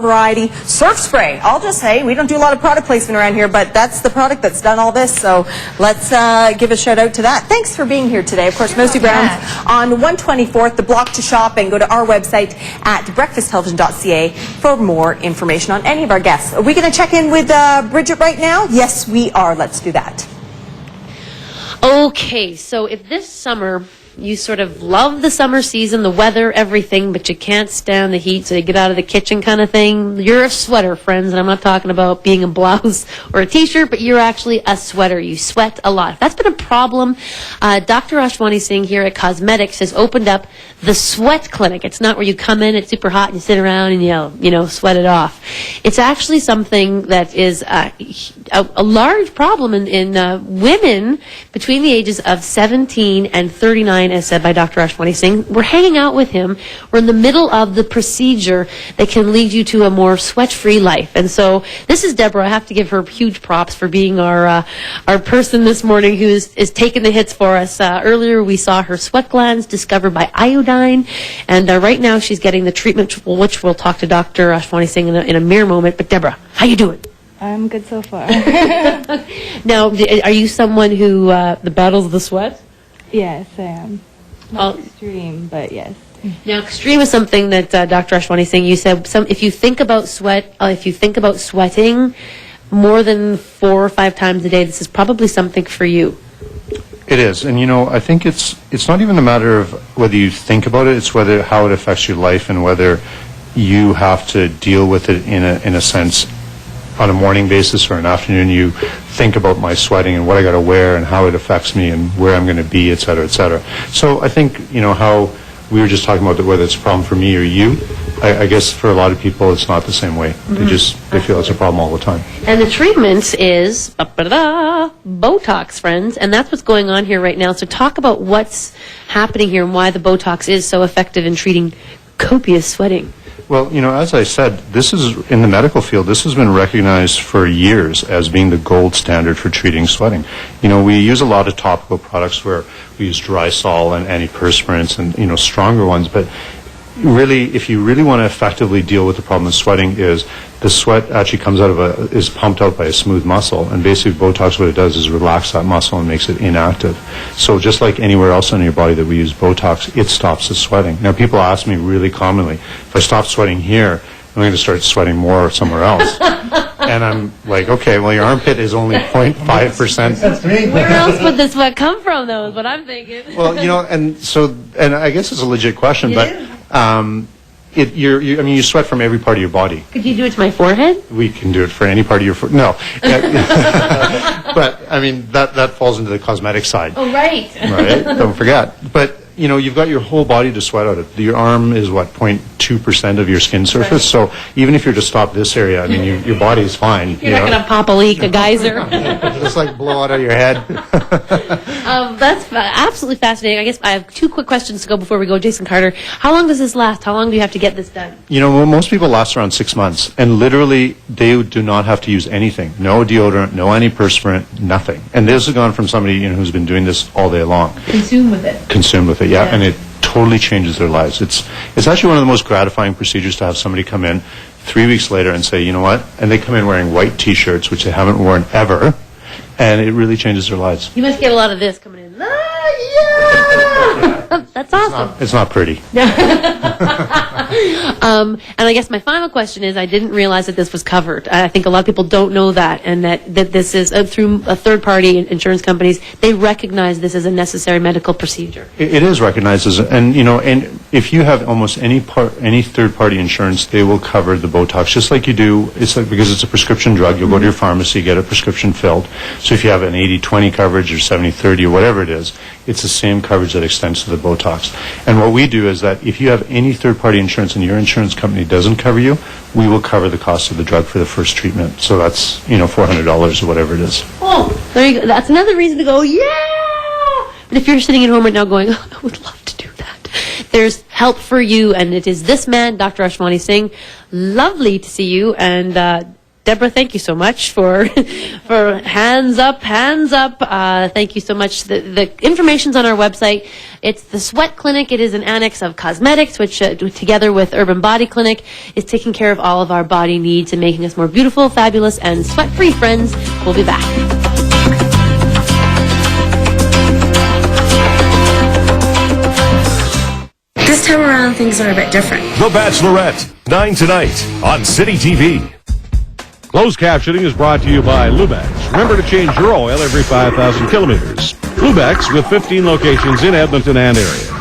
variety surf spray. I'll just say we don't do a lot of product placement around here, but that's the product that's done all this, so let's give a shout out to that. Thanks for being here today. Of course, Mosey Brown's on 124th, the block to shop, and go to our website at breakfasttelevision.ca for more information on any of our guests. Are we going to check in with Bridget right now? Yes, we are. Let's do that. Okay, so if this summer you sort of love the summer season, the weather, everything, but you can't stand the heat, so you get out of the kitchen kind of thing, you're a sweater, friends, and I'm not talking about being a blouse or a t-shirt, but you're actually a sweater. You sweat a lot. If that's been a problem, Dr. Ashwani Singh here at Cosmedics has opened up the sweat clinic. It's not where you come in, it's super hot, and you sit around and you sweat it off. It's actually something that is a large problem in women between the ages of 17 and 39, as said by Dr. Ashwani Singh. We're hanging out with him. We're in the middle of the procedure that can lead you to a more sweat-free life. And so this is Deborah. I have to give her huge props for being our person this morning who is taking the hits for us. Earlier we saw her sweat glands discovered by iodine, and right now she's getting the treatment, which we'll talk to Dr. Ashwani Singh in a mere moment. But Deborah, how you doing? I'm good so far. Now, are you someone who the battles the sweat? Yes, I am. Not extreme, but yes. Now, extreme is something that Dr. Ashwani Singh, you said, if you think about sweating more than 4 or 5 times a day, this is probably something for you. It is, and I think it's not even a matter of whether you think about it; it's how it affects your life and whether you have to deal with it in a sense on a morning basis or an afternoon. You think about my sweating and what I got to wear and how it affects me and where I'm going to be, et cetera, et cetera. So I think how we were just talking about whether it's a problem for me or you. I guess for a lot of people it's not the same way. Mm-hmm. They feel it's a problem all the time. And the treatment is Botox, friends, and that's what's going on here right now. So talk about what's happening here and why the Botox is so effective in treating copious sweating. Well, as I said, this is, in the medical field, this has been recognized for years as being the gold standard for treating sweating. We use a lot of topical products where we use Drysol and antiperspirants and, stronger ones, but really, if you really want to effectively deal with the problem of sweating, is the sweat actually is pumped out by a smooth muscle, and basically Botox, what it does is relax that muscle and makes it inactive. So just like anywhere else in your body that we use Botox, it stops the sweating. Now, people ask me really commonly, if I stop sweating here, I'm going to start sweating more somewhere else. And I'm like, okay, well, your armpit is only 0.5%. That's me. Where else would the sweat come from, though, is what I'm thinking. Well, and I guess it's a legit question, but you sweat from every part of your body. Could you do it to my forehead? We can do it for any part of your foot. No. But, that falls into the cosmetic side. Oh, right. Right? Don't forget. But, you've got your whole body to sweat out of. Your arm is, 0.2% of your skin surface. Right. So even if you're to stop this area, your body is fine. You're not going to pop a leak, a geyser. Just blow out of your head. That's absolutely fascinating. I guess I have 2 quick questions to go before we go. Jason Carter, how long does this last? How long do you have to get this done? Most people last around 6 months, and literally they do not have to use anything. No deodorant, no antiperspirant, nothing. And this has gone from somebody who's been doing this all day long. Consumed with it, yeah. And it totally changes their lives. It's actually one of the most gratifying procedures to have somebody come in 3 weeks later and say, you know what? And they come in wearing white T-shirts, which they haven't worn ever, and it really changes their lives. You must get a lot of this coming in. Yeah! That's awesome. It's not pretty. And I guess my final question is, I didn't realize that this was covered. I think a lot of people don't know that, and that this is through a third-party insurance companies. They recognize this as a necessary medical procedure. It is recognized as, and if you have almost any third-party insurance, they will cover the Botox just like you do. It's because it's a prescription drug. You'll go to your pharmacy, get a prescription filled. So if you have an 80-20 coverage or 70-30 or whatever it is, it's the same coverage that extends to the Botox. And what we do is that if you have any third-party insurance and your insurance company doesn't cover you, we will cover the cost of the drug for the first treatment. So that's, $400 or whatever it is. Oh, there you go. That's another reason to go, yeah! But if you're sitting at home right now going, I would love to do that, there's help for you, and it is this man, Dr. Ashwani Singh. Lovely to see you, and Deborah, thank you so much for hands up. Thank you so much. The information's on our website. It's the Sweat Clinic. It is an annex of Cosmetics, which together with Urban Body Clinic is taking care of all of our body needs and making us more beautiful, fabulous, and sweat-free. Friends, we'll be back. This time around, things are a bit different. The Bachelorette, 9 tonight on City TV. Closed captioning is brought to you by Lubex. Remember to change your oil every 5,000 kilometers. Lubex with 15 locations in Edmonton and area.